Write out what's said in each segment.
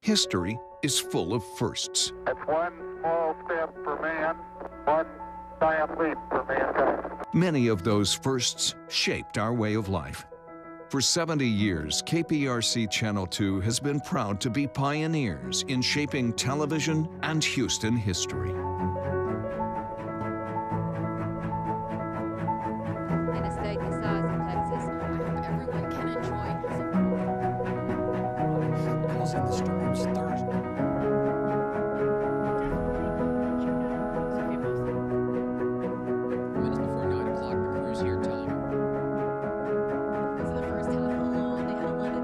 History is full of firsts. It's one small step for man, one giant leap for mankind. Many of those firsts shaped our way of life. For 70 years, KPRC Channel 2 has been proud to be pioneers in shaping television and Houston history. In a state the size of Texas, I hope everyone can enjoy. Causing the storms Thursday. Minutes before 9 o'clock, the crew's here telling you. This is the first time in a long they had 11.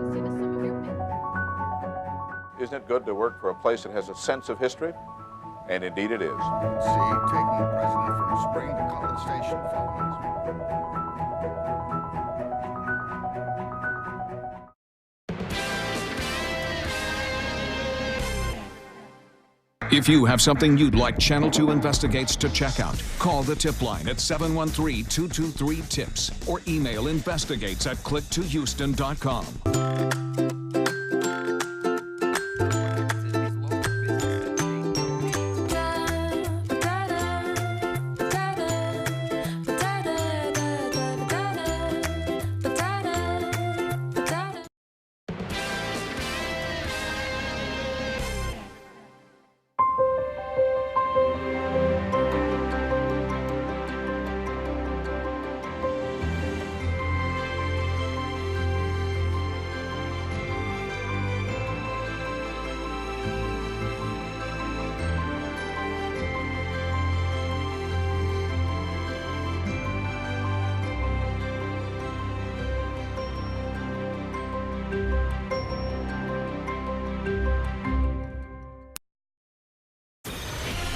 Send us some of your pictures. Isn't it good to work for a place that has a sense of history? And indeed it is. See, taking the president from Spring to College Station following. If you have something you'd like Channel 2 Investigates to check out, call the tip line at 713-223-TIPS or email investigates@click2houston.com.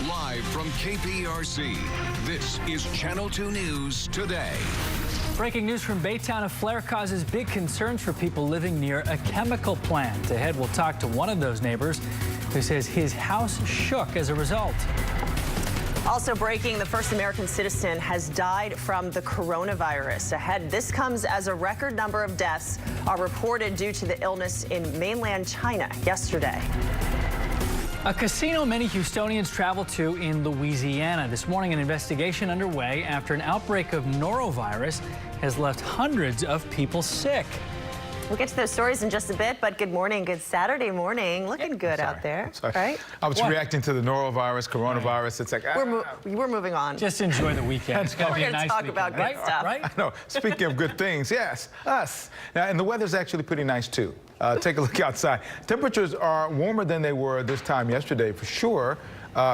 Live from KPRC, this is Channel 2 News Today. Breaking news from Baytown. A flare causes big concerns for people living near a chemical plant. Ahead, we'll talk to one of those neighbors who says his house shook as a result. Also breaking, the first American citizen has died from the coronavirus. Ahead, this comes as a record number of deaths are reported due to the illness in mainland China yesterday. A casino many Houstonians travel to in Louisiana. This morning, an investigation underway after an outbreak of norovirus has left hundreds of people sick. We'll get to those stories in just a bit, but good morning, good Saturday morning. Looking good out there, right? I was reacting to the norovirus, coronavirus. It's like, we're moving on. Just enjoy the weekend. It's going to be a nice talk weekend, about good stuff. Right? I know. Speaking of good things, yes, us. Now, and the weather's actually pretty nice, too. Take a look outside. Temperatures are warmer than they were this time yesterday, for sure.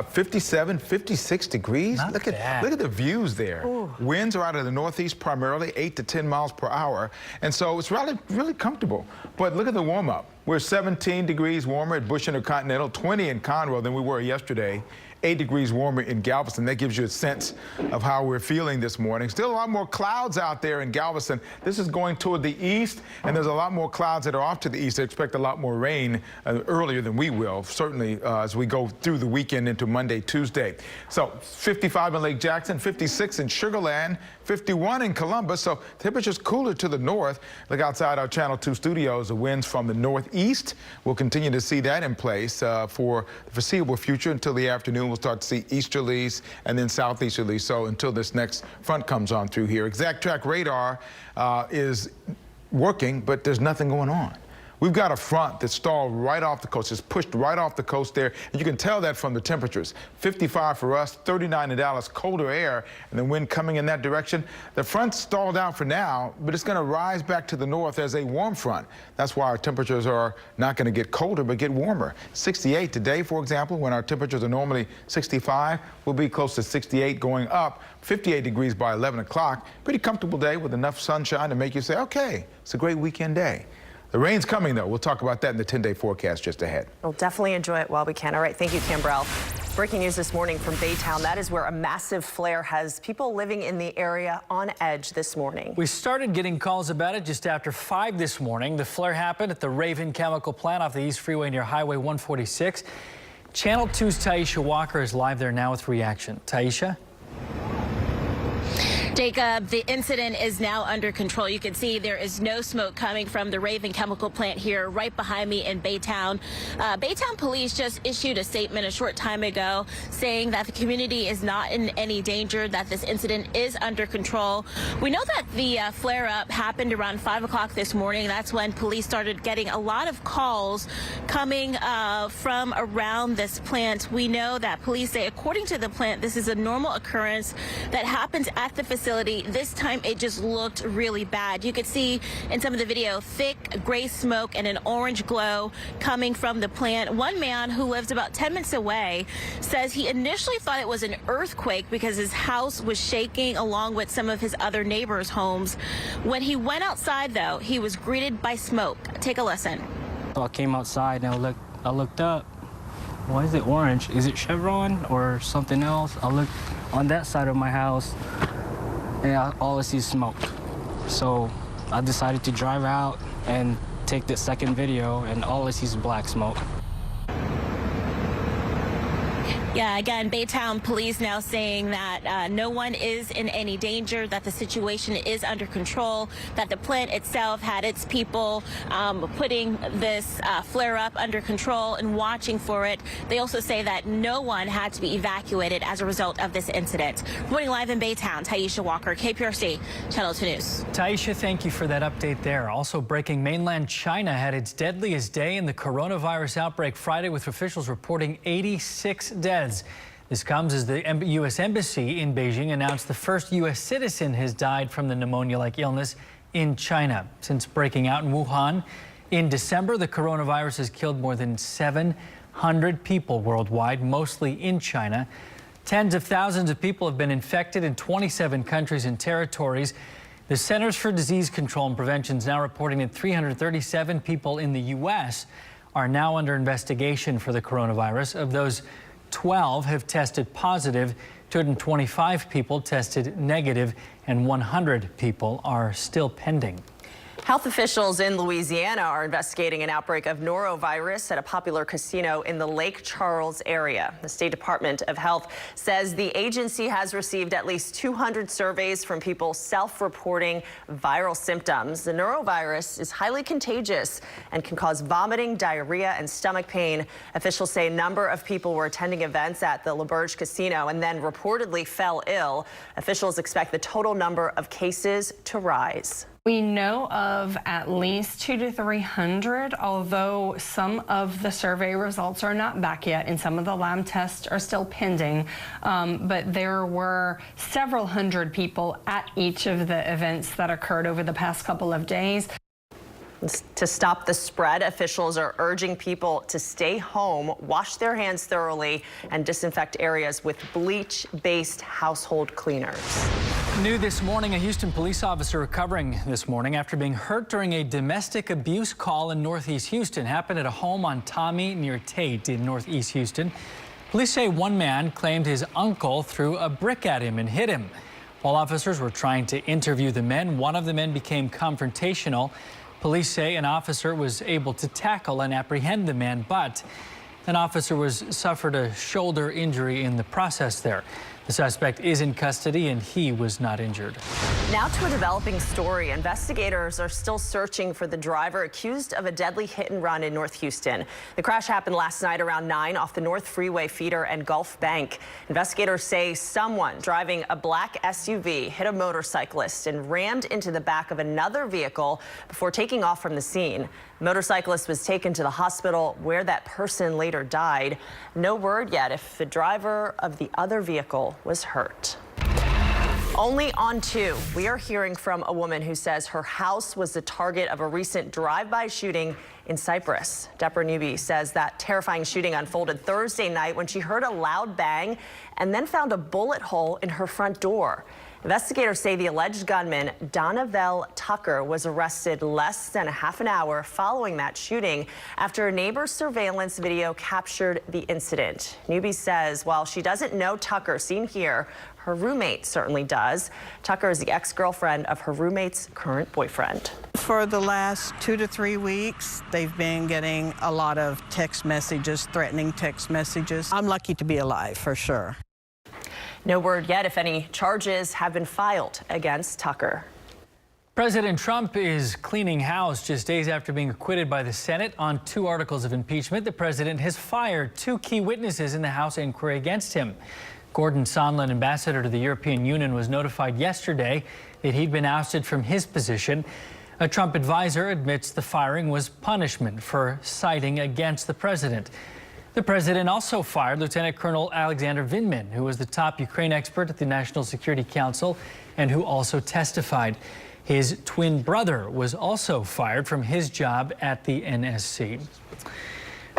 57, 56 degrees. Look at the views there. Ooh. Winds are out of the northeast primarily, 8 to 10 miles per hour. And so it's really comfortable. But look at the warm up. We're 17 degrees warmer at Bush Intercontinental, 20 in Conroe than we were yesterday. 8 degrees warmer in Galveston. That gives you a sense of how we're feeling this morning. Still a lot more clouds out there in Galveston. This is going toward the east, and there's a lot more clouds that are off to the east. They expect a lot more rain earlier than we will, certainly as we go through the weekend into Monday, Tuesday. So 55 in Lake Jackson, 56 in Sugar Land, 51 in Columbus. So temperatures cooler to the north. Look outside our Channel 2 studios. The winds from the northeast. We'll continue to see that in place for the foreseeable future until the afternoon. We'll start to see easterlies and then southeasterlies. So until this next front comes on through here. Exact track radar is working, but there's nothing going on. We've got a front that's stalled right off the coast. It's pushed right off the coast there. And you can tell that from the temperatures. 55 for us, 39 in Dallas, colder air, and the wind coming in that direction. The front's stalled out for now, but it's going to rise back to the north as a warm front. That's why our temperatures are not going to get colder, but get warmer. 68 today, for example, when our temperatures are normally 65, we'll be close to 68 going up, 58 degrees by 11 o'clock. Pretty comfortable day with enough sunshine to make you say, okay, it's a great weekend day. The rain's coming, though. We'll talk about that in the 10-day forecast just ahead. We'll definitely enjoy it while we can. All right, thank you, Cambrell. Breaking news this morning from Baytown. That is where a massive flare has people living in the area on edge this morning. We started getting calls about it just after 5 this morning. The flare happened at the Raven Chemical Plant off the East Freeway near Highway 146. Channel 2's Taisha Walker is live there now with reaction. Taisha? Jacob, the incident is now under control. You can see there is no smoke coming from the Raven chemical plant here right behind me in Baytown. Baytown police just issued a statement a short time ago saying that the community is not in any danger, that this incident is under control. We know that the flare-up happened around 5 o'clock this morning. That's when police started getting a lot of calls coming from around this plant. We know that police say, according to the plant, this is a normal occurrence that happens at the facility. This time it just looked really bad. You could see in some of the video thick gray smoke and an orange glow coming from the plant. One man who lives about 10 minutes away says he initially thought it was an earthquake because his house was shaking along with some of his other neighbors' homes. When he went outside, though, he was greeted by smoke. Take a listen. So I came outside and I looked up. Why is it orange? Is it Chevron or something else? I looked on that side of my house and I always see smoke. So I decided to drive out and take the second video, and all I see is black smoke. Yeah, again, Baytown police now saying that no one is in any danger, that the situation is under control, that the plant itself had its people putting this flare-up under control and watching for it. They also say that no one had to be evacuated as a result of this incident. Reporting live in Baytown, Taisha Walker, KPRC, Channel 2 News. Taisha, thank you for that update there. Also breaking, mainland China had its deadliest day in the coronavirus outbreak Friday, with officials reporting 86 deaths. This comes as the U.S. Embassy in Beijing announced the first U.S. citizen has died from the pneumonia-like illness in China. Since breaking out in Wuhan in December, the coronavirus has killed more than 700 people worldwide, mostly in China. Tens of thousands of people have been infected in 27 countries and territories. The Centers for Disease Control and Prevention is now reporting that 337 people in the U.S. are now under investigation for the coronavirus. Of those, 12 have tested positive, 225 people tested negative, and 100 people are still pending. Health officials in Louisiana are investigating an outbreak of norovirus at a popular casino in the Lake Charles area. The State Department of Health says the agency has received at least 200 surveys from people self-reporting viral symptoms. The norovirus is highly contagious and can cause vomiting, diarrhea, and stomach pain. Officials say a number of people were attending events at the LaBerge Casino and then reportedly fell ill. Officials expect the total number of cases to rise. We know of at least 200 to 300, although some of the survey results are not back yet and some of the lab tests are still pending. But there were several hundred people at each of the events that occurred over the past couple of days. To stop the spread, officials are urging people to stay home, wash their hands thoroughly, and disinfect areas with bleach-based household cleaners. New this morning, a Houston police officer recovering this morning after being hurt during a domestic abuse call in Northeast Houston. Happened at a home on Tommy near Tate in Northeast Houston. Police say one man claimed his uncle threw a brick at him and hit him. While officers were trying to interview the men, one of the men became confrontational. Police say an officer was able to tackle and apprehend the man, but an officer suffered a shoulder injury in the process there. The suspect is in custody and he was not injured. Now to a developing story. Investigators are still searching for the driver accused of a deadly hit and run in North Houston. The crash happened last night around 9 off the North Freeway feeder and Gulf Bank. Investigators say someone driving a black SUV hit a motorcyclist and rammed into the back of another vehicle before taking off from the scene. The motorcyclist was taken to the hospital where that person later died. No word yet if the driver of the other vehicle was hurt. Only on 2, we are hearing from a woman who says her house was the target of a recent drive-by shooting in Cyprus. Deborah Newby says that terrifying shooting unfolded Thursday night when she heard a loud bang and then found a bullet hole in her front door. Investigators say the alleged gunman, Donovel Tucker, was arrested less than a half an hour following that shooting after a neighbor's surveillance video captured the incident. Newby says while she doesn't know Tucker seen here, her roommate certainly does. Tucker is the ex-girlfriend of her roommate's current boyfriend. For the last 2 to 3 weeks, they've been getting a lot of text messages, threatening text messages. I'm lucky to be alive, for sure. No word yet if any charges have been filed against Tucker. President Trump is cleaning house just days after being acquitted by the Senate on 2 articles of impeachment. The president has fired 2 key witnesses in the House inquiry against him. Gordon Sondland, ambassador to the European Union, was notified yesterday that he'd been ousted from his position. A Trump advisor admits the firing was punishment for siding against the president. The president also fired Lieutenant Colonel Alexander Vindman, who was the top Ukraine expert at the National Security Council and who also testified. His twin brother was also fired from his job at the NSC.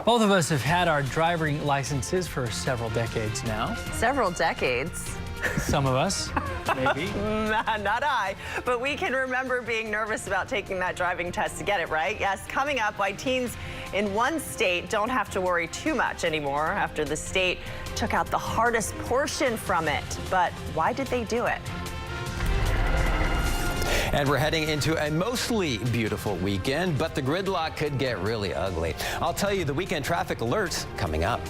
Both of us have had our driving licenses for several decades now. Several decades. Some of us, maybe. Not I, but we can remember being nervous about taking that driving test to get it, right? Yes, coming up, why teens in one state don't have to worry too much anymore after the state took out the hardest portion from it. But why did they do it? And we're heading into a mostly beautiful weekend, but the gridlock could get really ugly. I'll tell you the weekend traffic alerts coming up.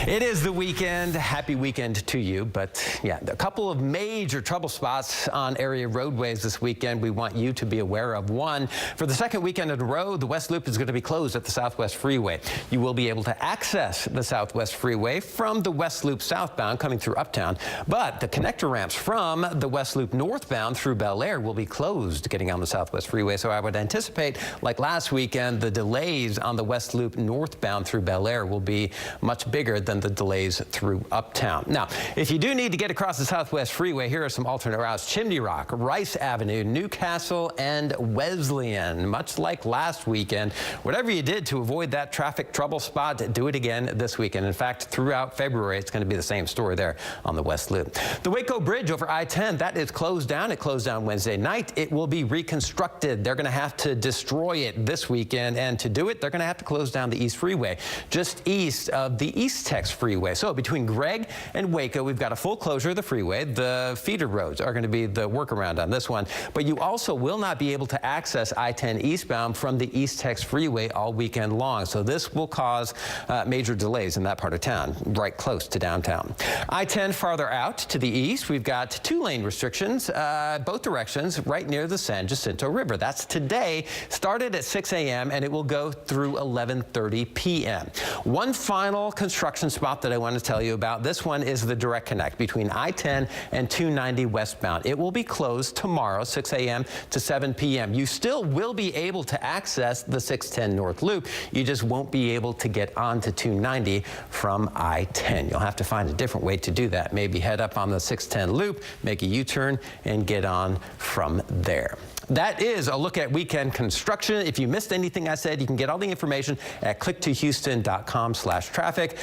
It is the weekend. Happy weekend to you. But yeah, a couple of major trouble spots on area roadways this weekend we want you to be aware of. One, for the second weekend in a row, the West Loop is going to be closed at the Southwest Freeway. You will be able to access the Southwest Freeway from the West Loop southbound coming through Uptown, but the connector ramps from the West Loop northbound through Bel Air will be closed getting on the Southwest Freeway. So I would anticipate, like last weekend, the delays on the West Loop northbound through Bel Air will be much bigger than the delays through Uptown. Now, if you do need to get across the Southwest Freeway, here are some alternate routes. Chimney Rock, Rice Avenue, Newcastle, and Wesleyan. Much like last weekend, whatever you did to avoid that traffic trouble spot, do it again this weekend. In fact, throughout February, it's going to be the same story there on the West Loop. The Waco Bridge over I-10, that is closed down. It closed down Wednesday night. It will be reconstructed. They're going to have to destroy it this weekend, and to do it, they're going to have to close down the East Freeway, just east of the East Tex Freeway. So between Gregg and Waco, we've got a full closure of the freeway. The feeder roads are going to be the workaround on this one. But you also will not be able to access I-10 eastbound from the East Tex Freeway all weekend long. So this will cause major delays in that part of town, right close to downtown. I-10 farther out to the east, we've got 2-lane restrictions, both directions, right near the San Jacinto River. That's today, started at 6 a.m. and it will go through 11:30 p.m. One final construction spot that I want to tell you about. This one is the direct connect between I-10 and 290 westbound. It will be closed tomorrow, 6 a.m. to 7 p.m. You still will be able to access the 610 North Loop. You just won't be able to get onto 290 from I-10. You'll have to find a different way to do that. Maybe head up on the 610 Loop, make a U-turn, and get on from there. That is a look at weekend construction. If you missed anything I said, you can get all the information at click2houston.com/traffic.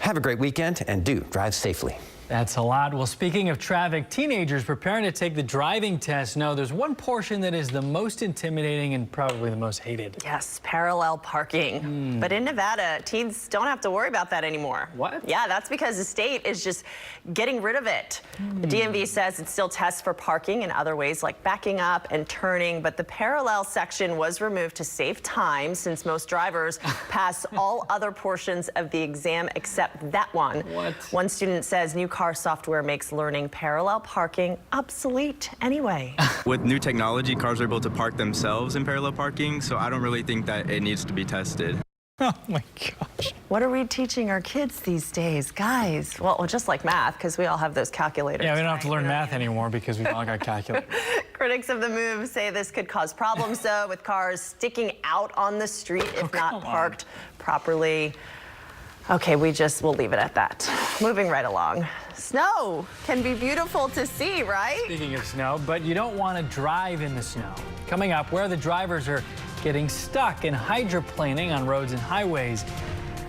Have a great weekend and do drive safely. That's a lot. Well, speaking of traffic, teenagers preparing to take the driving test know there's one portion that is the most intimidating and probably the most hated. Yes, parallel parking. But in Nevada, teens don't have to worry about that anymore. What? Yeah, that's because the state is just getting rid of it. The DMV says it still tests for parking in other ways like backing up and turning, but the parallel section was removed to save time since most drivers pass all other portions of the exam except that one. What? One student says new car software makes learning parallel parking obsolete anyway. With new technology, cars are able to park themselves in parallel parking, so I don't really think that it needs to be tested. Oh my gosh. What are we teaching our kids these days, guys? Well, just like math, because we all have those calculators. Yeah, we don't have to learn math anymore because we've all got calculators. Critics of the move say this could cause problems, though, with cars sticking out on the street if not parked properly. Okay, we'll leave it at that. Moving right along. Snow can be beautiful to see, right? Speaking of snow, but you don't want to drive in the snow. Coming up, where the drivers are getting stuck and hydroplaning on roads and highways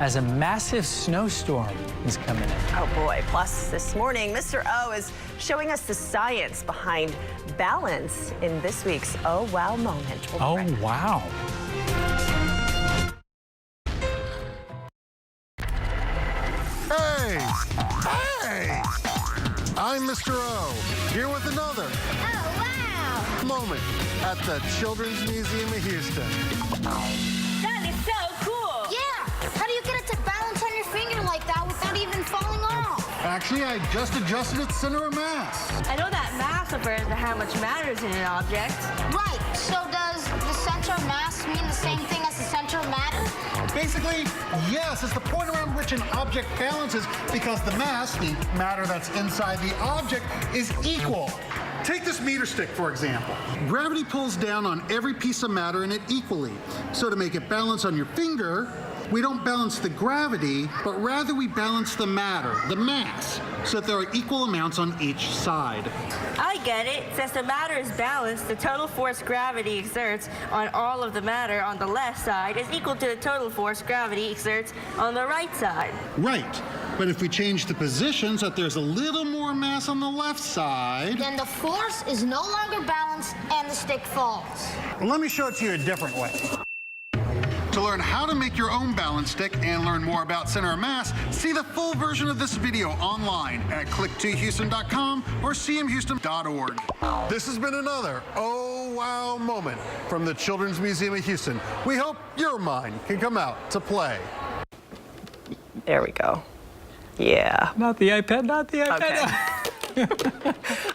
as a massive snowstorm is coming in. Oh boy, plus this morning, Mr. O is showing us the science behind balance in this week's Oh Wow moment. Oh wow. Hey! I'm Mr. O, here with another moment at the Children's Museum of Houston. That is so cool! Yeah! How do you get it to balance Actually, I just adjusted its center of mass. I know that mass refers to how much matter is in an object. Right. So does the center of mass mean the same thing as the center of matter? Basically, yes. It's the point around which an object balances because the mass, the matter that's inside the object, is equal. Take this meter stick, for example. Gravity pulls down on every piece of matter in it equally. So to make it balance on your finger, we don't balance the gravity, but rather we balance the matter, the mass, so that there are equal amounts on each side. I get it. Since the matter is balanced, the total force gravity exerts on all of the matter on the left side is equal to the total force gravity exerts on the right side. Right. But if we change the position so that there's a little more mass on the left side, then the force is no longer balanced and the stick falls. Well, let me show it to you a different way. To learn how to make your own balance stick and learn more about center of mass, see the full version of this video online at click2houston.com or cmhouston.org. This has been another Oh Wow moment from the Children's Museum of Houston. We hope your mind can come out to play. There we go. Yeah. Not the iPad, not the iPad. Okay.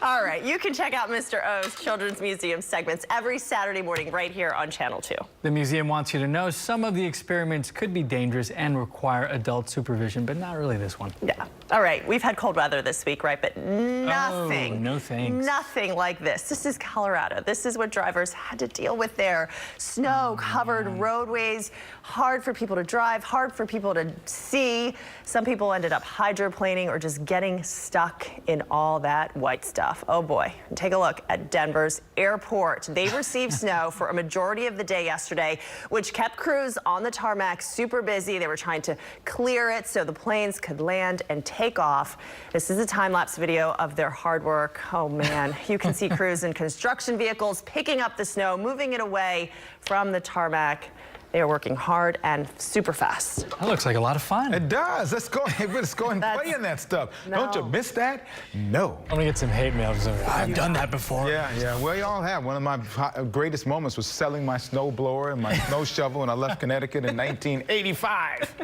All right, you can check out Mr. O's Children's Museum segments every Saturday morning right here on Channel 2. The museum wants you to know some of the experiments could be dangerous and require adult supervision, but not really this one. Yeah. All right, we've had cold weather this week, right? But nothing. Oh, no thanks. Nothing like this. This is Colorado. This is what drivers had to deal with there. Snow-covered roadways, hard for people to drive, hard for people to see. Some people ended up hydroplaning or just getting stuck in all that white stuff. Oh boy. Take a look at Denver's airport. They received snow for a majority of the day yesterday, which kept crews on the tarmac super busy. They were trying to clear it so the planes could land and take off. This is a time-lapse video of their hard work. Oh man, you can see crews in construction vehicles picking up the snow, moving it away from the tarmac. They are working hard and super fast. That looks like a lot of fun. It does. Let's go and play in that stuff. No. Don't you miss that? No. I'm gonna get some hate mail. I've done that before. Yeah. We all have. One of my greatest moments was selling my snow blower and my snow shovel when I left Connecticut in 1985.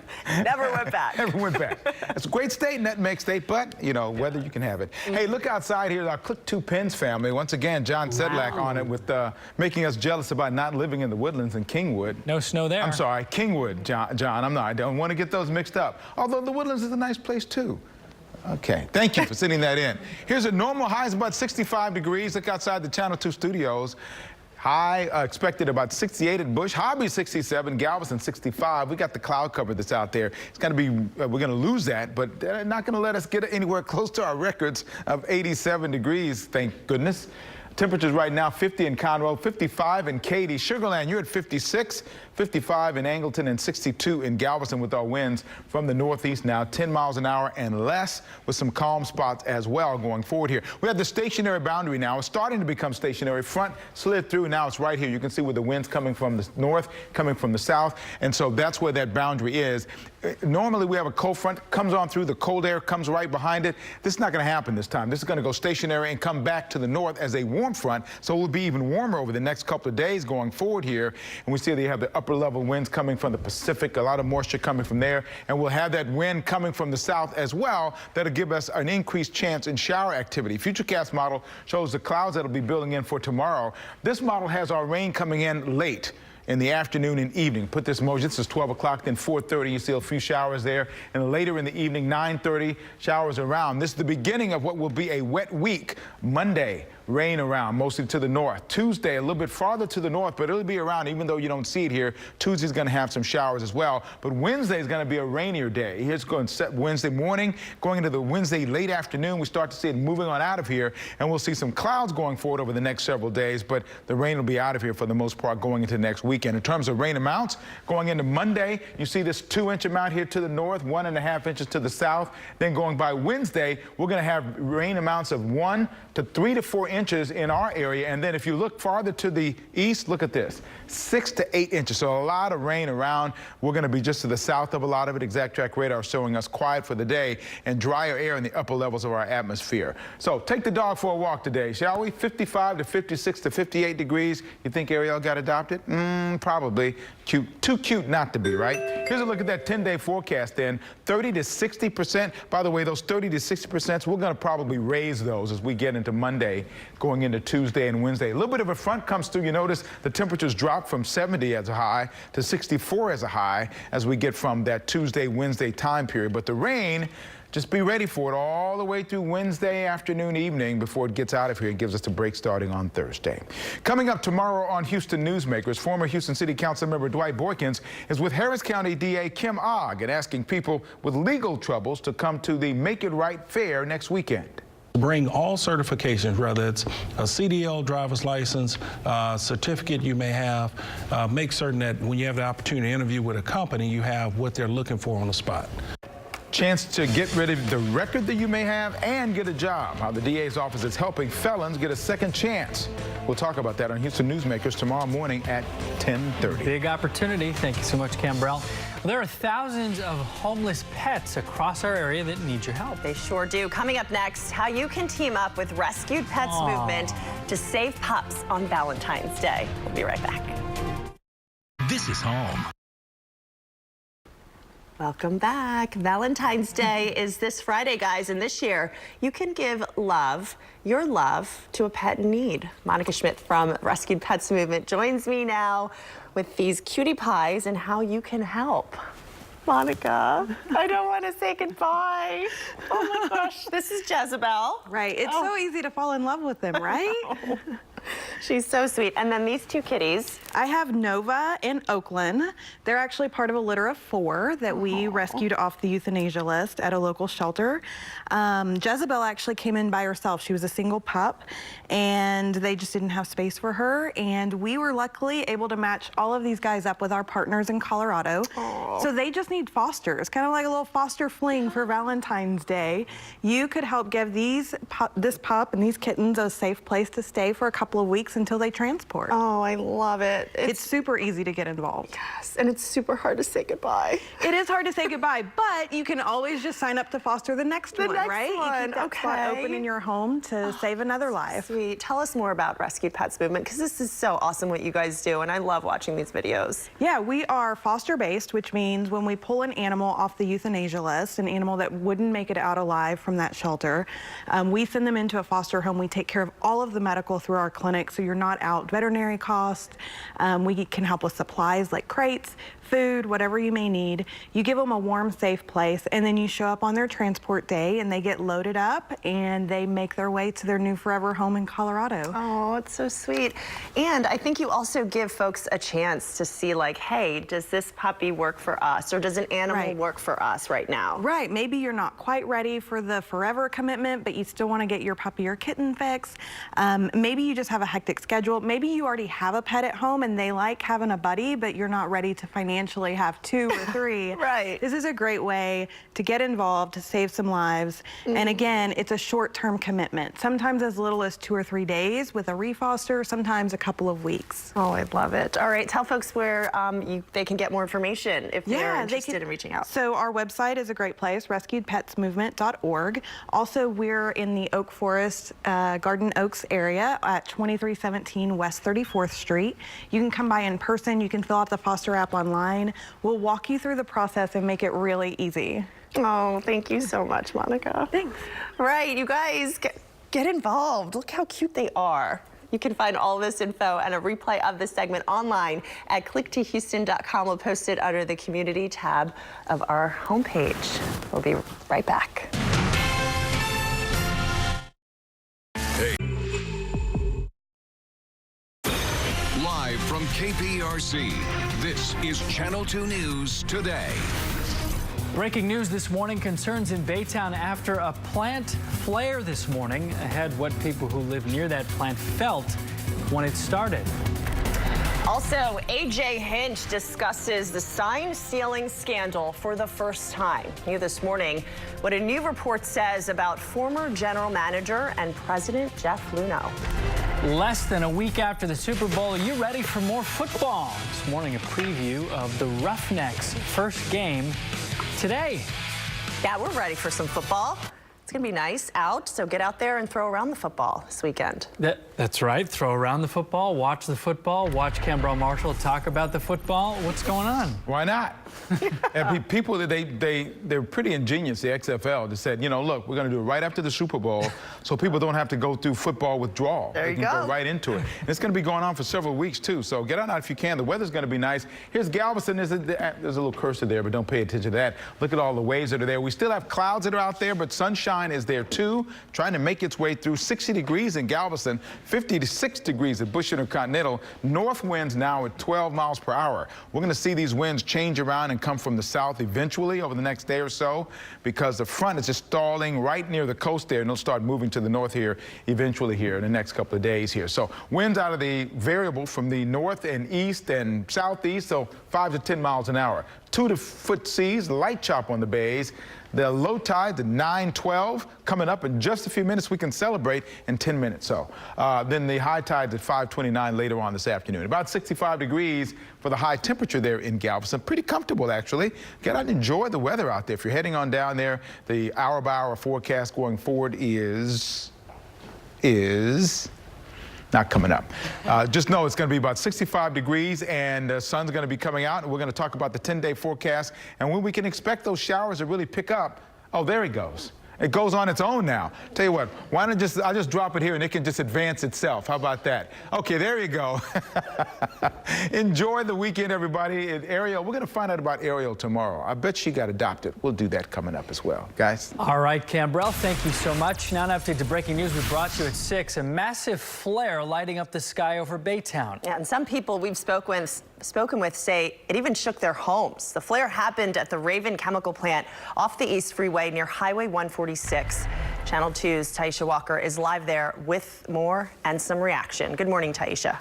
Never went back. Never went back. It's a great state, Nutmeg State, but, you know, weather, you can have it. Hey, look outside here, our Click 2 Pins family. Once again, John Sedlak on it with making us jealous about not living in the Woodlands in Kingwood. No snow there. I'm sorry, Kingwood, John. I don't want to get those mixed up. Although the Woodlands is a nice place, too. Okay, thank you for sending that in. Here's a normal high is about 65 degrees. Look outside the Channel 2 studios. High expected about 68 at Bush, Hobby 67, Galveston 65. We got the cloud cover that's out there. It's going to be, we're going to lose that, but they're not going to let us get anywhere close to our records of 87 degrees, thank goodness. Temperatures right now 50 in Conroe, 55 in Katy. Sugarland, you're at 56, 55 in Angleton, and 62 in Galveston with our winds from the northeast now 10 miles an hour and less with some calm spots as well going forward here. We have the stationary boundary now. It's starting to become stationary. Front slid through. Now it's right here. You can see where the wind's coming from the north, coming from the south. And so that's where that boundary is. Normally we have a cold front, comes on through, the cold air comes right behind it. This is not going to happen this time. This is going to go stationary and come back to the north as a warm front, so it will be even warmer over the next couple of days going forward here. And we see they have the upper level winds coming from the Pacific, a lot of moisture coming from there, and we'll have that wind coming from the south as well. That'll give us an increased chance in shower activity. Futurecast model shows the clouds that'll be building in for tomorrow. This model has our rain coming in late in the afternoon and evening. Put this emoji, this is 12 o'clock, then 4:30, you see a few showers there. And later in the evening, 9:30, showers around. This is the beginning of what will be a wet week. Monday, rain around, mostly to the north. Tuesday, a little bit farther to the north, but it'll be around, even though you don't see it here. Tuesday's going to have some showers as well. But Wednesday is going to be a rainier day. Here's going to set Wednesday morning, going into the Wednesday late afternoon. We start to see it moving on out of here, and we'll see some clouds going forward over the next several days, but the rain will be out of here for the most part going into next weekend. In terms of rain amounts, going into Monday, you see this 2-inch amount here to the north, 1.5 inches to the south. Then going by Wednesday, we're going to have rain amounts of 1 to 3 to 4 inches inches in our area. And then if you look farther to the east, look at this, 6 to 8 inches. So a lot of rain around. We're going to be just to the south of a lot of it. Exact track radar showing us quiet for the day and drier air in the upper levels of our atmosphere. So take the dog for a walk today, shall we? 55 to 56 to 58 degrees. You think Ariel got adopted? Probably. Cute. Too cute not to be, right? Here's a look at that 10-day forecast then. 30 to 60%. By the way, those 30 to 60%, we're going to probably raise those as we get into Monday, going into Tuesday and Wednesday. A little bit of a front comes through. You notice the temperatures drop from 70 as a high to 64 as a high as we get from that Tuesday, Wednesday time period. But the rain, just be ready for it all the way through Wednesday afternoon, evening before it gets out of here. It gives us a break starting on Thursday. Coming up tomorrow on Houston Newsmakers, former Houston City Council member Dwight Boykins is with Harris County DA Kim Ogg and asking people with legal troubles to come to the Make It Right Fair next weekend. Bring all certifications, whether it's a CDL driver's license, certificate you may have. Make certain that when you have the opportunity to interview with a company, you have what they're looking for on the spot. Chance to get rid of the record that you may have and get a job. How the DA's office is helping felons get a second chance. We'll talk about that on Houston Newsmakers tomorrow morning at 10:30. Big opportunity. Thank you so much, Cambrell. Well, there are thousands of homeless pets across our area that need your help. They sure do. Coming up next, how you can team up with Rescued Pets Movement to save pups on Valentine's Day. We'll be right back. This is home. Welcome back. Valentine's Day is this Friday, guys, and this year you can give your love, to a pet in need. Monica Schmidt from Rescued Pets Movement joins me now with these cutie pies and how you can help. Monica, I don't want to say goodbye. Oh my gosh, this is Jezebel. Right, it's so easy to fall in love with them, right? She's so sweet. And then these two kitties. I have Nova and Oakland. They're actually part of a litter of 4 that we rescued off the euthanasia list at a local shelter. Jezebel actually came in by herself. She was a single pup, and they just didn't have space for her. And we were luckily able to match all of these guys up with our partners in Colorado. So they just need fosters, kind of like a little foster fling for Valentine's Day. You could help give this pup and these kittens a safe place to stay for a couple of weeks until they transport. Oh, I love it. It's super easy to get involved. Yes, and it's super hard to say goodbye. It is hard to say goodbye, but you can always just sign up to foster the next one, right? You keep that spot open in your home to save another life. Sweet. Tell us more about Rescued Pets Movement, because this is so awesome what you guys do, and I love watching these videos. Yeah, we are foster-based, which means when we pull an animal off the euthanasia list, an animal that wouldn't make it out alive from that shelter, we send them into a foster home. We take care of all of the medical through our clinic, so you're not out veterinary costs. We can help with supplies like crates, food, whatever you may need. You give them a warm, safe place, and then you show up on their transport day, and they get loaded up, and they make their way to their new forever home in Colorado. Oh, it's so sweet. And I think you also give folks a chance to see, like, hey, does this puppy work for us, or does an animal work for us right now? Right. Maybe you're not quite ready for the forever commitment, but you still want to get your puppy or kitten fixed. Maybe you just have a hectic schedule. Maybe you already have a pet at home and they like having a buddy, but you're not ready to financially have 2 or 3. Right. This is a great way to get involved, to save some lives. And again, it's a short-term commitment. Sometimes as little as 2 or 3 days with a refoster, sometimes a couple of weeks. Oh, I love it. All right, tell folks where they can get more information if they're interested in reaching out. So our website is a great place, rescuedpetsmovement.org. Also, we're in the Oak Forest, Garden Oaks area at 2317 West 34th Street. You can come by in person. You can fill out the foster app online. We'll walk you through the process and make it really easy. Oh, thank you so much, Monica. Thanks. Right, you guys, get involved. Look how cute they are. You can find all this info and a replay of this segment online at clicktohouston.com. We'll post it under the community tab of our homepage. We'll be right back. Live from KPRC, this is Channel 2 News Today. Breaking news this morning, concerns in Baytown after a plant flare this morning. Ahead, what people who live near that plant felt when it started. Also, A.J. Hinch discusses the sign-stealing scandal for the first time. New this morning, what a new report says about former general manager and President Jeff Luhnow. Less than a week after the Super Bowl, are you ready for more football? This morning, a preview of the Roughnecks' first game today. Yeah, we're ready for some football. It's going to be nice out, so get out there and throw around the football this weekend. That's right. Throw around the football, watch Cam Marshall talk about the football. What's going on? Why not? And people, they're pretty ingenious, the XFL, just said, you know, look, we're going to do it right after the Super Bowl so people don't have to go through football withdrawal. There you go. They can go right into it. And it's going to be going on for several weeks, too. So get on out if you can. The weather's going to be nice. Here's Galveston. There's a little cursor there, but don't pay attention to that. Look at all the waves that are there. We still have clouds that are out there, but sunshine is there, too, trying to make its way through. 60 degrees in Galveston, 56 degrees at Bush Intercontinental. North winds now at 12 miles per hour. We're going to see these winds change around and come from the south eventually over the next day or so because the front is just stalling right near the coast there, and it'll start moving to the north here eventually here in the next couple of days here. So winds out of the variable from the north and east and southeast, so 5 to 10 miles an hour. 2-foot seas, light chop on the bays. The low tide to 9:12 coming up in just a few minutes. We can celebrate in 10 minutes. So then the high tide at 5:29 later on this afternoon. About 65 degrees for the high temperature there in Galveston. Pretty comfortable, actually. Get out and enjoy the weather out there. If you're heading on down there, the hour-by-hour forecast going forward is not coming up. Just know it's going to be about 65 degrees and the sun's going to be coming out. And we're going to talk about the 10-day forecast and when we can expect those showers to really pick up. Oh, there he goes. It goes on its own now. Tell you what, why don't I'll just drop it here and it can just advance itself. How about that? Okay, there you go. Enjoy the weekend, everybody. And Ariel, we're going to find out about Ariel tomorrow. I bet she got adopted. We'll do that coming up as well, guys. All right, Cambrell, thank you so much. Now an update to breaking news we brought you at 6. A massive flare lighting up the sky over Baytown. Yeah, and some people we've spoken with say it even shook their homes. The flare happened at the Raven chemical plant off the East Freeway near Highway 146. Channel 2's Taisha Walker is live there with more and some reaction. Good morning, Taisha.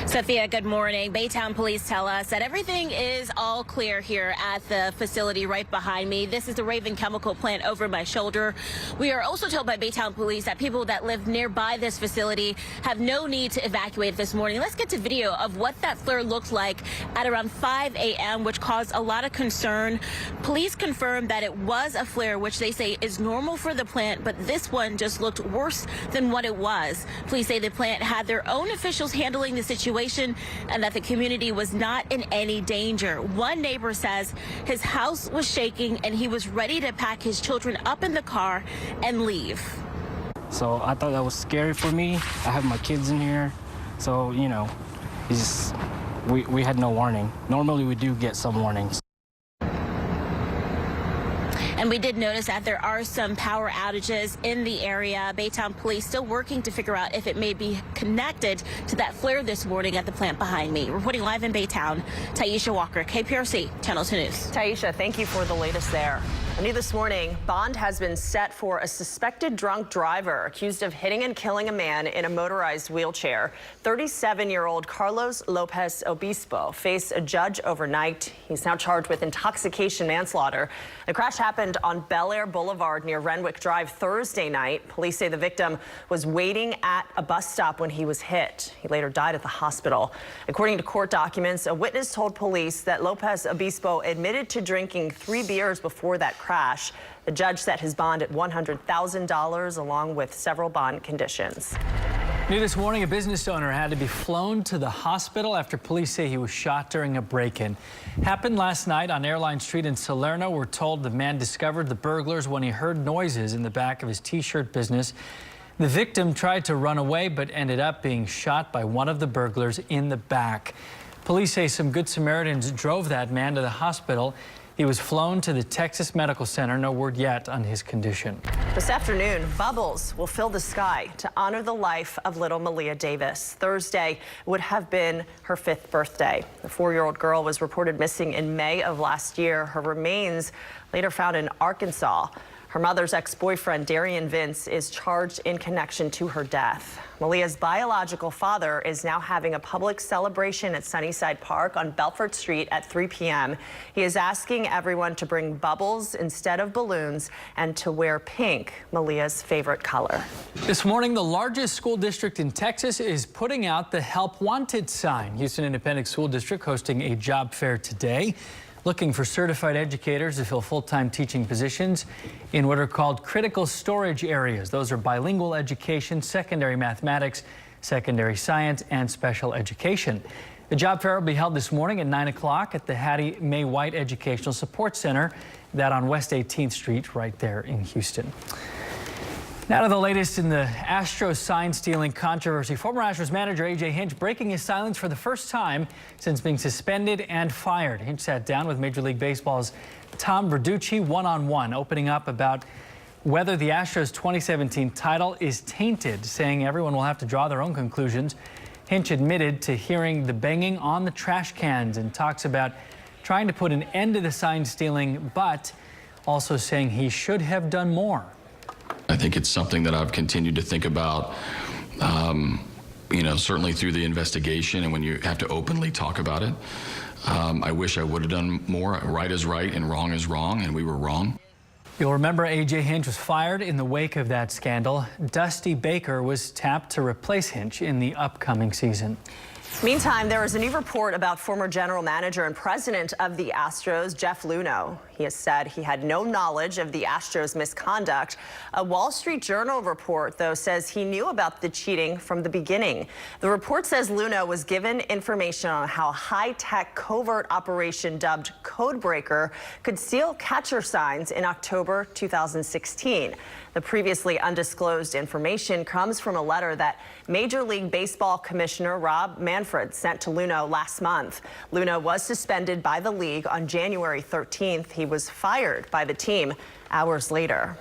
Sophia, good morning. Baytown police tell us that everything is all clear here at the facility right behind me. This is the Raven chemical plant over my shoulder. We are also told by Baytown police that people that live nearby this facility have no need to evacuate this morning. Let's get to video of what that flare looked like at around 5 a.m., which caused a lot of concern. Police confirmed that it was a flare, which they say is normal for the plant, but this one just looked worse than what it was. Police say the plant had their own officials handling the situation and that the community was not in any danger. One neighbor says his house was shaking and he was ready to pack his children up in the car and leave. So I thought that was scary for me. I have my kids in here. So, you know, it's just, we had no warning. Normally we do get some warnings. And we did notice that there are some power outages in the area. Baytown police still working to figure out if it may be connected to that flare this morning at the plant behind me. Reporting live in Baytown, Taisha Walker, KPRC, Channel 2 News. Taisha, thank you for the latest there. New this morning, bond has been set for a suspected drunk driver accused of hitting and killing a man in a motorized wheelchair. 37-year-old Carlos Lopez Obispo faced a judge overnight. He's now charged with intoxication manslaughter. The crash happened on Bel Air Boulevard near Renwick Drive Thursday night. Police say the victim was waiting at a bus stop when he was hit. He later died at the hospital. According to court documents, a witness told police that Lopez Obispo admitted to drinking 3 beers before that crash. The judge set his bond at $100,000 along with several bond conditions. New this morning, a business owner had to be flown to the hospital after police say he was shot during a break-in. Happened last night on Airline Street in Salerno. We're told the man discovered the burglars when he heard noises in the back of his t-shirt business. The victim tried to run away but ended up being shot by one of the burglars in the back. Police say some Good Samaritans drove that man to the hospital. He was flown to the Texas Medical Center. No word yet on his condition. This afternoon, bubbles will fill the sky to honor the life of little Malia Davis. Thursday would have been her 5th birthday. The 4-year-old girl was reported missing in May of last year. Her remains later found in Arkansas. Her mother's ex-boyfriend, Darian Vince, is charged in connection to her death. Malia's biological father is now having a public celebration at Sunnyside Park on Belfort Street at 3 p.m. He is asking everyone to bring bubbles instead of balloons and to wear pink, Malia's favorite color. This morning, the largest school district in Texas is putting out the Help Wanted sign. Houston Independent School District hosting a job fair today, looking for certified educators to fill full-time teaching positions in what are called critical storage areas. Those are bilingual education, secondary mathematics, secondary science, and special education. The job fair will be held this morning at 9 o'clock at the Hattie Mae White Educational Support Center, that on West 18th Street right there in Houston. Now to the latest in the Astros sign-stealing controversy. Former Astros manager A.J. Hinch breaking his silence for the first time since being suspended and fired. Hinch sat down with Major League Baseball's Tom Verducci one-on-one, opening up about whether the Astros' 2017 title is tainted, saying everyone will have to draw their own conclusions. Hinch admitted to hearing the banging on the trash cans and talks about trying to put an end to the sign-stealing, but also saying he should have done more. I think it's something that I've continued to think about, certainly through the investigation and when you have to openly talk about it. I wish I would have done more. Right is right and wrong is wrong, and we were wrong. You'll remember A.J. Hinch was fired in the wake of that scandal. Dusty Baker was tapped to replace Hinch in the upcoming season. Meantime, there is a new report about former general manager and president of the Astros, Jeff Luhnow. He has said he had no knowledge of the Astros' misconduct. A Wall Street Journal report, though, says he knew about the cheating from the beginning. The report says Luhnow was given information on how a high-tech covert operation dubbed Codebreaker could steal catcher signs in October 2016. The previously undisclosed information comes from a letter that Major League Baseball Commissioner Rob Manfred sent to Luhnow last month. Luhnow was suspended by the league on January 13th. He was fired by the team hours later.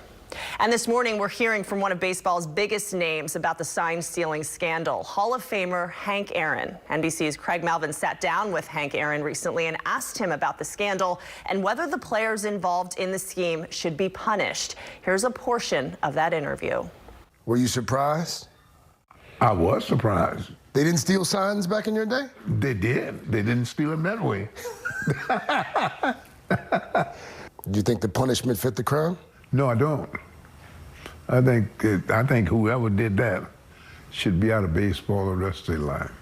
And this morning, we're hearing from one of baseball's biggest names about the sign-stealing scandal, Hall of Famer Hank Aaron. NBC's Craig Melvin sat down with Hank Aaron recently and asked him about the scandal and whether the players involved in the scheme should be punished. Here's a portion of that interview. Were you surprised? I was surprised. They didn't steal signs back in your day? They did. They didn't steal them that way. Do you think the punishment fit the crime? No, I don't. I think whoever did that should be out of baseball the rest of their life.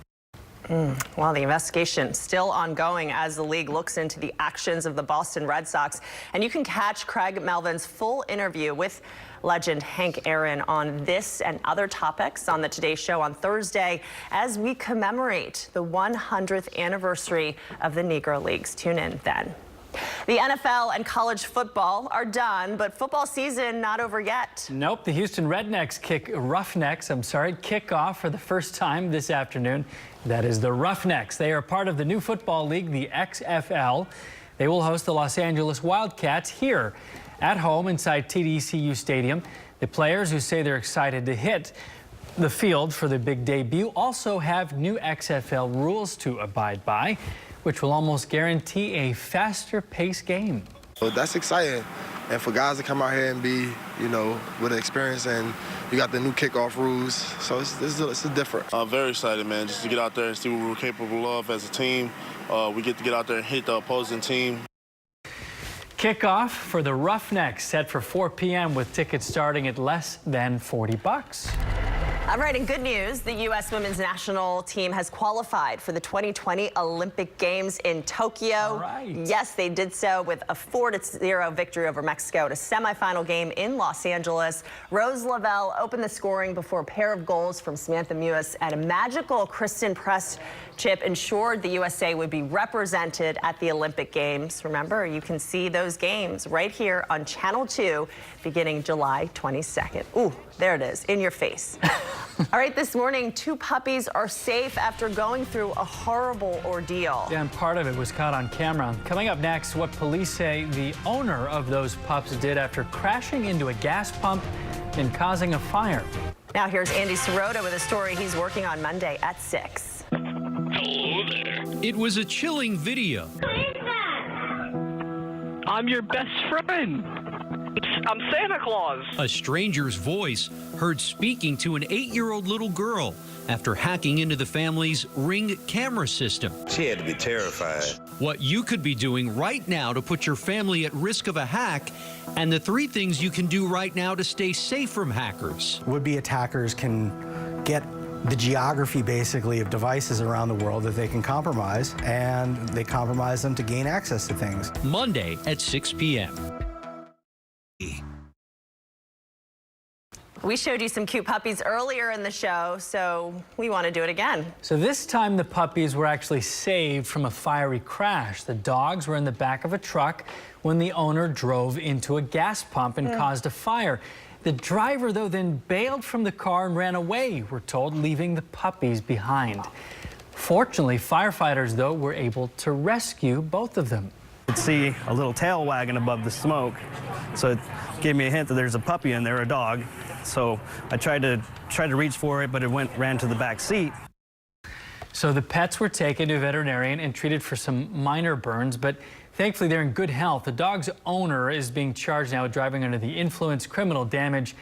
Well, the investigation still ongoing as the league looks into the actions of the Boston Red Sox. And you can catch Craig Melvin's full interview with legend Hank Aaron on this and other topics on the Today Show on Thursday as we commemorate the 100th anniversary of the Negro Leagues. Tune in then. The NFL and college football are done, but football season not over yet. Nope, the Houston Roughnecks kick off for the first time this afternoon. That is the Roughnecks. They are part of the new football league, the XFL. They will host the Los Angeles Wildcats here at home inside TDECU Stadium. The players who say they're excited to hit the field for the big debut also have new XFL rules to abide by, which will almost guarantee a faster paced game. So that's exciting. And for guys to come out here and be, with experience, and you got the new kickoff rules, so it's different. I'm very excited, man, just to get out there and see what we're capable of as a team. We get to get out there and hit the opposing team. Kickoff for the Roughnecks set for 4 p.m. with tickets starting at less than $40. All right, and good news, the U.S. women's national team has qualified for the 2020 Olympic Games in Tokyo. All right. Yes, they did so with a 4-0 victory over Mexico at a semifinal game in Los Angeles. Rose Lavelle opened the scoring before a pair of goals from Samantha Mewis, and a magical Kristen Press chip ensured the USA would be represented at the Olympic Games. Remember, you can see those games right here on Channel 2 beginning July 22nd. Ooh, there it is, in your face. All right, this morning, 2 puppies are safe after going through a horrible ordeal. Yeah, and part of it was caught on camera. Coming up next, what police say the owner of those pups did after crashing into a gas pump and causing a fire. Now here's Andy Sirota with a story he's working on Monday at 6. Hello there. It was a chilling video. I'm your best friend. I'm Santa Claus. A stranger's voice heard speaking to an 8-year-old little girl after hacking into the family's Ring camera system. She had to be terrified. What you could be doing right now to put your family at risk of a hack, and the 3 things you can do right now to stay safe from hackers. Would-be attackers can get the geography, basically, of devices around the world that they can compromise, and they compromise them to gain access to things. Monday at 6 p.m. We showed you some cute puppies earlier in the show, so we want to do it again. So this time the puppies were actually saved from a fiery crash. The dogs were in the back of a truck when the owner drove into a gas pump and caused a fire. The driver, though, then bailed from the car and ran away, we're told, leaving the puppies behind. Fortunately, firefighters, though, were able to rescue both of them. I could see a little tail wagging above the smoke, so it gave me a hint that there's a puppy in there, a dog. So I tried to reach for it, but it ran to the back seat. So the pets were taken to a veterinarian and treated for some minor burns, but thankfully they're in good health. The dog's owner is being charged now with driving under the influence, criminal damage,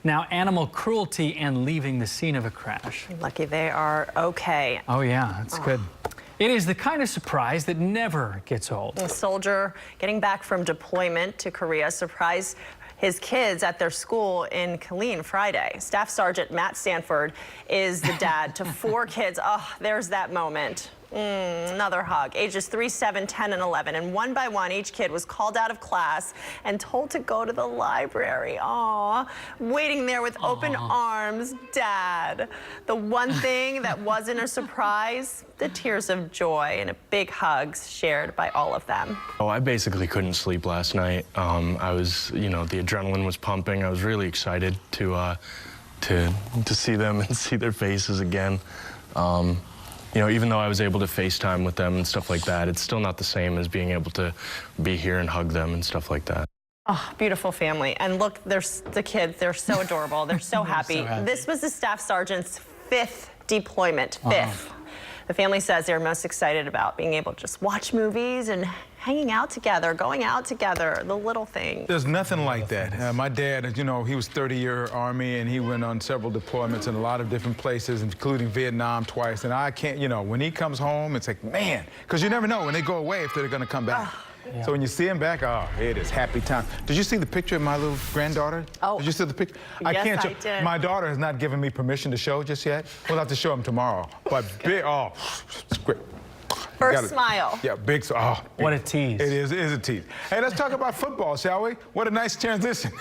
now animal cruelty, and leaving the scene of a crash. Lucky they are okay. Oh yeah, that's good. It is the kind of surprise that never gets old. A soldier getting back from deployment to Korea surprised his kids at their school in Killeen Friday. Staff Sergeant Matt Sanford is the dad to 4 kids. Oh, there's that moment. Another hug. Ages 3, 7, 10, and 11. And one by one, each kid was called out of class and told to go to the library. Aw, waiting there with open arms, Dad. The one thing that wasn't a surprise, the tears of joy and a big hugs shared by all of them. Oh, I basically couldn't sleep last night. I was, the adrenaline was pumping. I was really excited to see them and see their faces again. Even though I was able to FaceTime with them and stuff like that, it's still not the same as being able to be here and hug them and stuff like that. Oh, beautiful family. And look, there's the kids. They're so adorable. They're so happy. This was the Staff Sergeant's 5th deployment. 5th. The family says they're most excited about being able to just watch movies and hanging out together, going out together, the little things. There's nothing like that. My dad, he was 30-year Army, and he went on several deployments in a lot of different places, including Vietnam twice. And I can't, when he comes home, it's like, man, because you never know when they go away if they're going to come back. Yeah. So when you see him back, oh, it is happy time. Did you see the picture of my little granddaughter? Oh. Did you see the picture? Yes, I did. My daughter has not given me permission to show just yet. We'll have to show him tomorrow. But big, oh, it's great. First smile. Yeah, big. Oh, big. What a tease. It is a tease. Hey, let's talk about football, shall we? What a nice transition.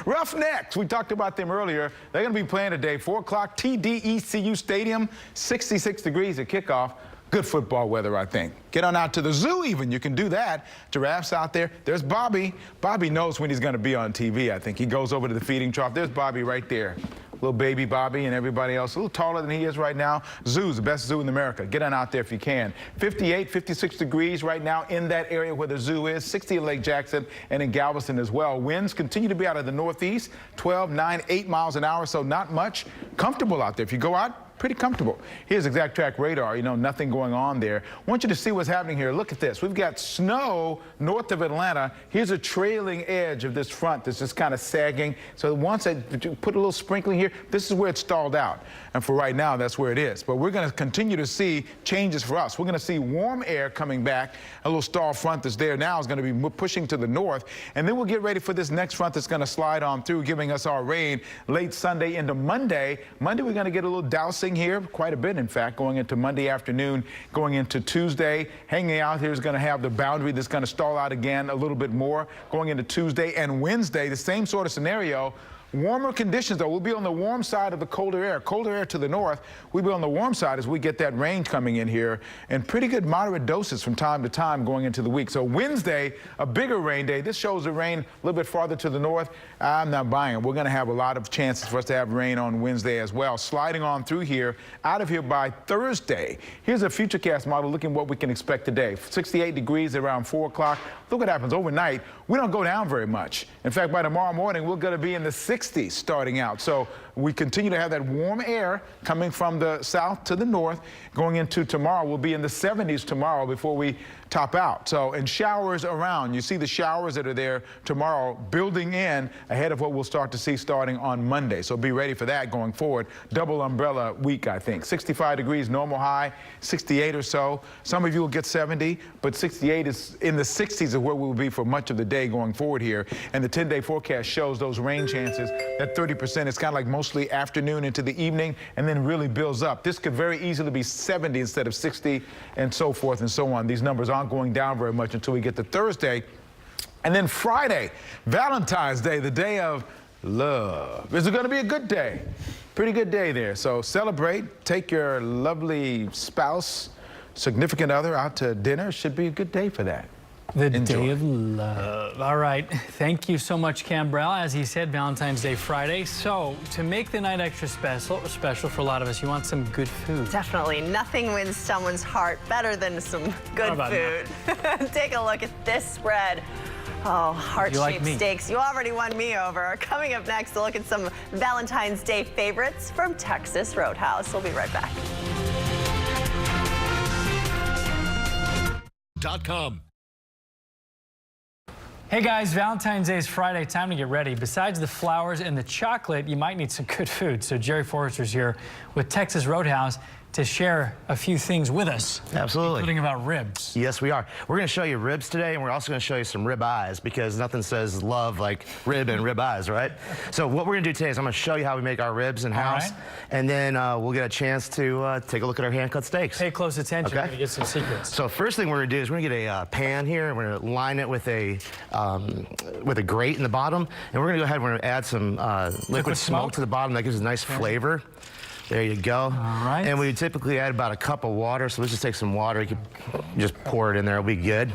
Roughnecks, we talked about them earlier. They're going to be playing today, 4 o'clock, TDECU Stadium, 66 degrees at kickoff. Good football weather, I think. Get on out to the zoo even. You can do that. Giraffes out there. There's Bobby. Bobby knows when he's going to be on TV, I think. He goes over to the feeding trough. There's Bobby right there. Little baby Bobby and everybody else. A little taller than he is right now. Zoo's the best zoo in America. Get on out there if you can. 58, 56 degrees right now in that area where the zoo is. 60 in Lake Jackson and in Galveston as well. Winds continue to be out of the northeast. 12, 9, 8 miles an hour, so not much. Comfortable out there. If you go out, pretty comfortable. Here's exact track radar. Nothing going on there. I want you to see what's happening here. Look at this. We've got snow north of Atlanta. Here's a trailing edge of this front that's just kind of sagging. So once I put a little sprinkling here, this is where it stalled out. And for right now, that's where it is. But we're going to continue to see changes for us. We're going to see warm air coming back. A little stall front that's there now is going to be pushing to the north. And then we'll get ready for this next front that's going to slide on through, giving us our rain late Sunday into Monday. Monday, we're going to get a little dousing here, quite a bit, in fact, going into Monday afternoon, going into Tuesday. Hanging out here is going to have the boundary that's going to stall out again a little bit more going into Tuesday and Wednesday. The same sort of scenario. Warmer conditions, though. We'll be on the warm side of the colder air. Colder air to the north. We'll be on the warm side as we get that rain coming in here, and pretty good moderate doses from time to time going into the week. So Wednesday, a bigger rain day. This shows the rain a little bit farther to the north. I'm not buying it. We're going to have a lot of chances for us to have rain on Wednesday as well. Sliding on through here, out of here by Thursday. Here's a futurecast model looking what we can expect today. 68 degrees around 4 o'clock. Look what happens overnight. We don't go down very much. In fact, by tomorrow morning, we're going to be in the 60s starting out. So we continue to have that warm air coming from the south to the north. Going into tomorrow, we'll be in the 70s tomorrow before we top out. So, and showers around. You see the showers that are there tomorrow building in ahead of what we'll start to see starting on Monday. So be ready for that going forward. Double umbrella week, I think. 65 degrees, normal high, 68 or so. Some of you will get 70, but 68 is in the 60s is where we will be for much of the day going forward here. And the 10-day forecast shows those rain chances at 30%. It's kind of like mostly afternoon into the evening and then really builds up. This could very easily be 70 instead of 60 and so forth and so on. These numbers aren't going down very much until we get to Thursday. And then Friday, Valentine's Day, the day of love. Is it going to be a good day? Pretty good day there. So celebrate, take your lovely spouse, significant other out to dinner. Should be a good day for that. The day of love. All right. Thank you so much, Cambrell. As he said, Valentine's Day Friday. So to make the night extra special for a lot of us, you want some good food. Definitely. Nothing wins someone's heart better than some good food. Take a look at this spread. Oh, heart-shaped steaks. You already won me over. Coming up next, a look at some Valentine's Day favorites from Texas Roadhouse. We'll be right back. .com. Hey guys, Valentine's Day is Friday. Time to get ready. Besides the flowers and the chocolate, you might need some good food. So Jerry Forrester's here with Texas Roadhouse to share a few things with us. Absolutely. Including about ribs. Yes, we are. We're going to show you ribs today, and we're also going to show you some rib eyes, because nothing says love like rib and rib eyes, right? So what we're going to do today is I'm going to show you how we make our ribs in-house, and then we'll get a chance to take a look at our hand-cut steaks. Pay close attention. We're going to get some secrets. So first thing we're going to do is we're going to get a pan here, and we're going to line it with a grate in the bottom, and we're going to go ahead and we're going to add some liquid smoke to the bottom. That gives a nice flavor. There you go. All right. And we typically add about a cup of water, so let's just take some water. You can just pour it in there, it'll be good.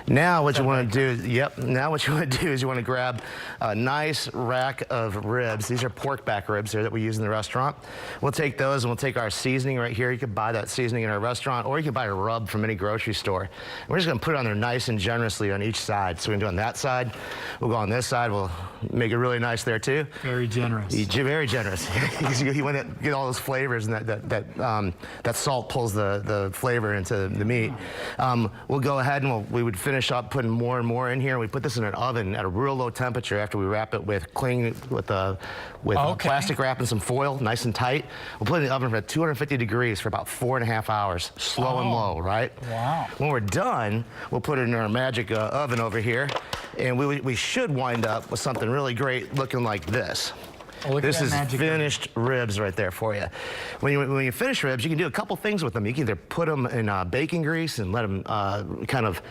Now what you want to do, now what you want to do is you want to grab a nice rack of ribs. These are pork back ribs here that we use in the restaurant. We'll take those and we'll take our seasoning right here. You can buy that seasoning in our restaurant, or you can buy a rub from any grocery store. We're just going to put it on there nice and generously on each side. So we're going to do on that side. We'll go on this side. We'll make it really nice there too. Very generous. Very generous. You want to get all those flavors, and that salt pulls the flavor into the meat. We'll go ahead and we would finish up putting more and more in here. We put this in an oven at a real low temperature after we wrap it with plastic wrap and some foil, nice and tight. We'll put it in the oven for 250 degrees for about 4.5 hours, slow and low, right? Wow. When we're done, we'll put it in our magic oven over here, and we should wind up with something really great looking like this. This is finished ribs right there for you. When you finish ribs, you can do a couple things with them. You can either put them in bacon grease and let them kind of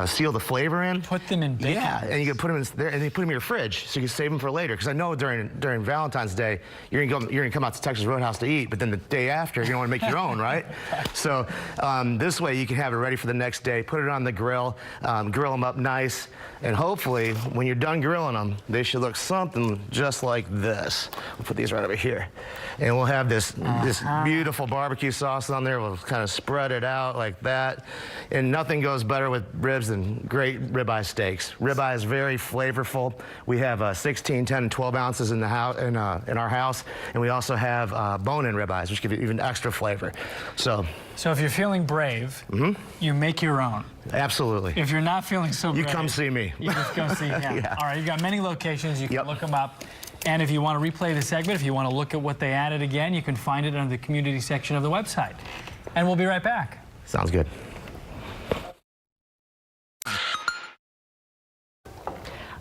seal the flavor in. Put them in bacon. Yeah, and you can put them in there, and you put them in your fridge so you can save them for later. Because I know during Valentine's Day you're gonna come out to Texas Roadhouse to eat, but then the day after you're gonna want to make your own, right? So this way you can have it ready for the next day. Put it on the grill, grill them up nice, and hopefully when you're done grilling them, they should look something just like this. We'll put these right over here, and we'll have this beautiful barbecue sauce on there. We'll kind of spread it out like that, and nothing goes better with ribs than great ribeye steaks. Ribeye is very flavorful. We have 16, 10, and 12 ounces in the house, in our house, and we also have bone-in ribeyes, which give you even extra flavor. So if you're feeling brave, you make your own. Absolutely. If you're not feeling so brave, you come see me. You just come see him. Yeah. All right, you've got many locations. You can look them up. And if you want to replay the segment, if you want to look at what they added again, you can find it under the community section of the website. And we'll be right back. Sounds good.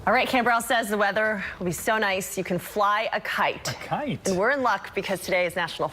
All right, Cambrell says the weather will be so nice you can fly a kite. A kite? And we're in luck because today is National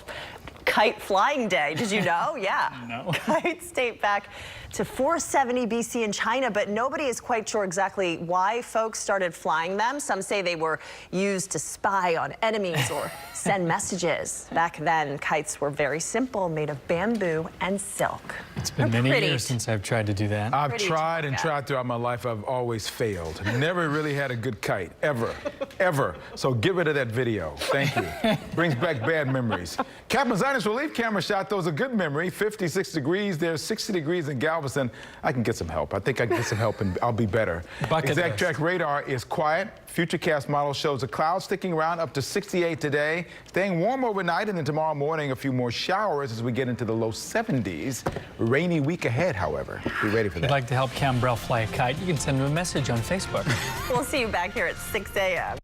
Kite Flying Day. Did you know? Yeah. No. Kites date back to 470 BC in China, but nobody is quite sure exactly why folks started flying them. Some say they were used to spy on enemies or send messages. Back then, kites were very simple, made of bamboo and silk. It's been many years since I've tried to do that. I've tried and tried throughout my life. I've always failed. Never really had a good kite, ever, ever. So get rid of that video. Thank you. Brings back bad memories. Captain Zionist relief camera shot, those a good memory. 56 degrees. There's 60 degrees in Galveston. I can get some help. I think I can get some help and I'll be better. Exact track radar is quiet. Futurecast model shows a cloud sticking around up to 68 today. Staying warm overnight and then tomorrow morning a few more showers as we get into the low 70s. Rainy week ahead, however. Be ready for that. If you'd like to help Cam Brell fly a kite, you can send him a message on Facebook. We'll see you back here at 6 a.m.